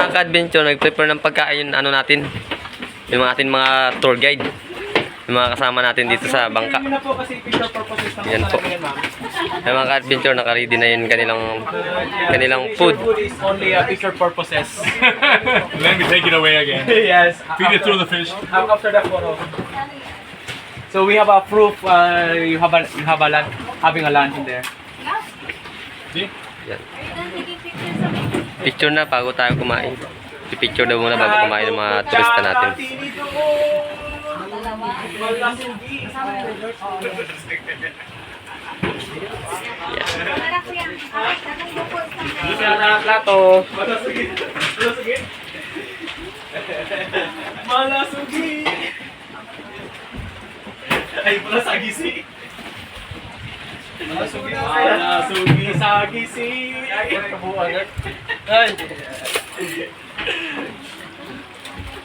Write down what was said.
mga ka-adventure, nag-prepare ng pagkain yung ano natin. Yung mga ating mga tour guide. Yung mga kasama natin dito sa bangka. Yan po. Yung mga ka-adventure, naka-ready na yun kanilang food. Food is only picture purposes. Let me take it away again. Yes. Feed it through the fish. After the photo. So we have a proof. You have having a lunch in there. See? Yan. Picture na bago tayo kumain. I-picture na muna bago kumain ng mga turista natin. Plato. Malasugi. Ay, pala sa gisi. Malasugi sa gisi. Ay, kabuhan. Ay.